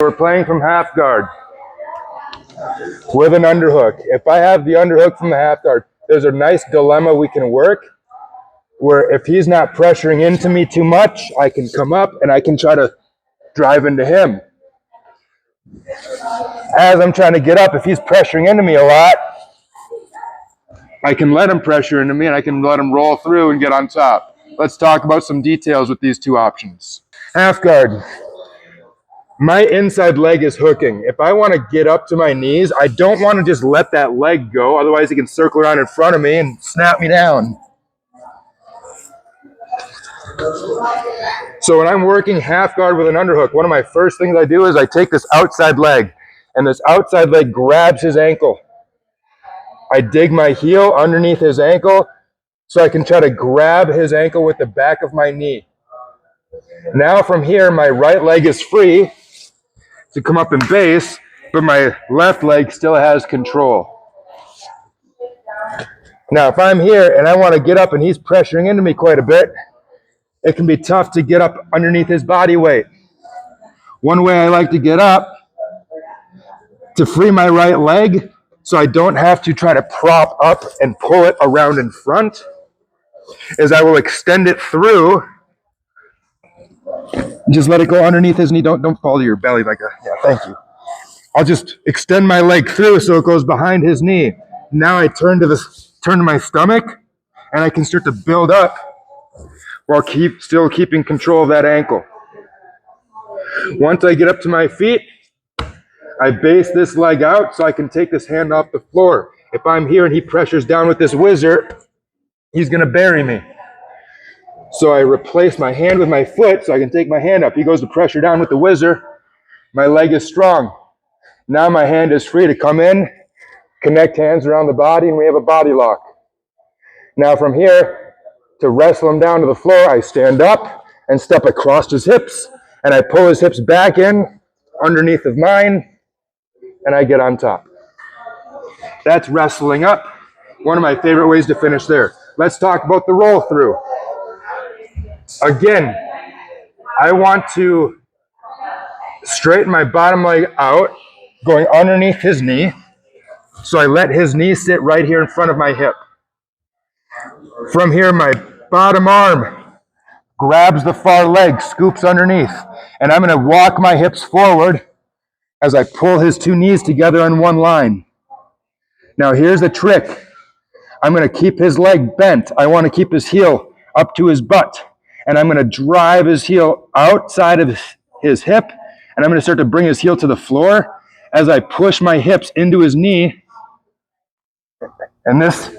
We're playing from half guard with an underhook. If I have the underhook from the half guard, there's a nice dilemma we can work where if he's not pressuring into me too much, I can come up and I can try to drive into him. As I'm trying to get up, if he's pressuring into me a lot, I can let him pressure into me and I can let him roll through and get on top. Let's talk about some details with these two options. Half guard. My inside leg is hooking. If I want to get up to my knees, I don't want to just let that leg go. Otherwise, he can circle around in front of me and snap me down. So when I'm working half guard with an underhook, one of my first things I do is I take this outside leg, and this outside leg grabs his ankle. I dig my heel underneath his ankle so I can try to grab his ankle with the back of my knee. Now from here, my right leg is free to come up and base, but my left leg still has control. Now, if I'm here and I want to get up and he's pressuring into me quite a bit, it can be tough to get up underneath his body weight. One way I like to get up to free my right leg so I don't have to try to prop up and pull it around in front is I will extend it through. Just let it go underneath his knee. Don't fall to your belly like a, yeah, thank you. I'll just extend my leg through so it goes behind his knee. Now I turn to my stomach and I can start to build up while still keeping control of that ankle. Once I get up to my feet, I base this leg out so I can take this hand off the floor. If I'm here and he pressures down with this whizzer, he's gonna bury me. So I replace my hand with my foot so I can take my hand up. He goes to pressure down with the whizzer. My leg is strong. Now my hand is free to come in, connect hands around the body, and we have a body lock. Now from here, to wrestle him down to the floor, I stand up and step across his hips, and I pull his hips back in underneath of mine, and I get on top. That's wrestling up. One of my favorite ways to finish there. Let's talk about the roll through. Again, I want to straighten my bottom leg out, going underneath his knee. So I let his knee sit right here in front of my hip. From here, my bottom arm grabs the far leg, scoops underneath, and I'm going to walk my hips forward as I pull his two knees together on one line. Now here's the trick. I'm going to keep his leg bent. I want to keep his heel up to his butt. And I'm going to drive his heel outside of his hip, and I'm going to start to bring his heel to the floor as I push my hips into his knee. And this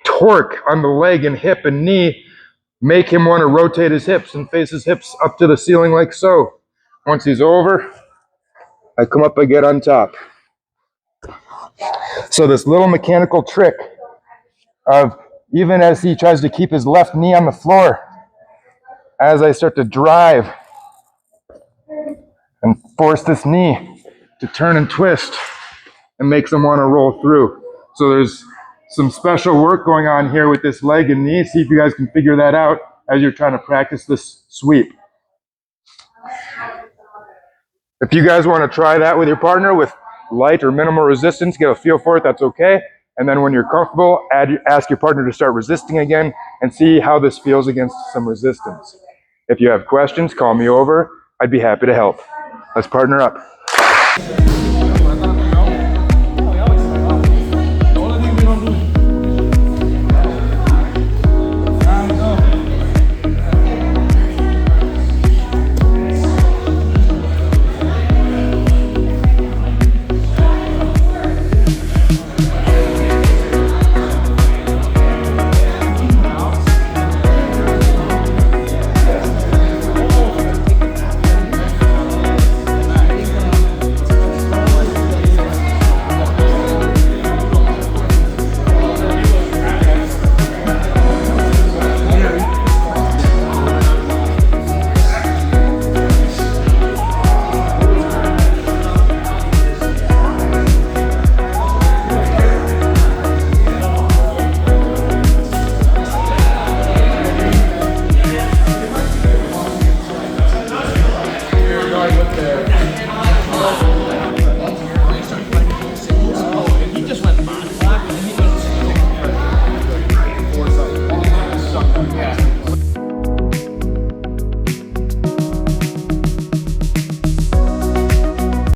torque on the leg and hip and knee make him want to rotate his hips and face his hips up to the ceiling like so. Once he's over, I come up and get on top. So this little mechanical trick of even as he tries to keep his left knee on the floor, as I start to drive and force this knee to turn and twist and makes him want to roll through. So there's some special work going on here with this leg and knee. See if you guys can figure that out as you're trying to practice this sweep. If you guys want to try that with your partner with light or minimal resistance, get a feel for it, that's okay. And then when you're comfortable, ask your partner to start resisting again and see how this feels against some resistance. If you have questions, call me over. I'd be happy to help. Let's partner up.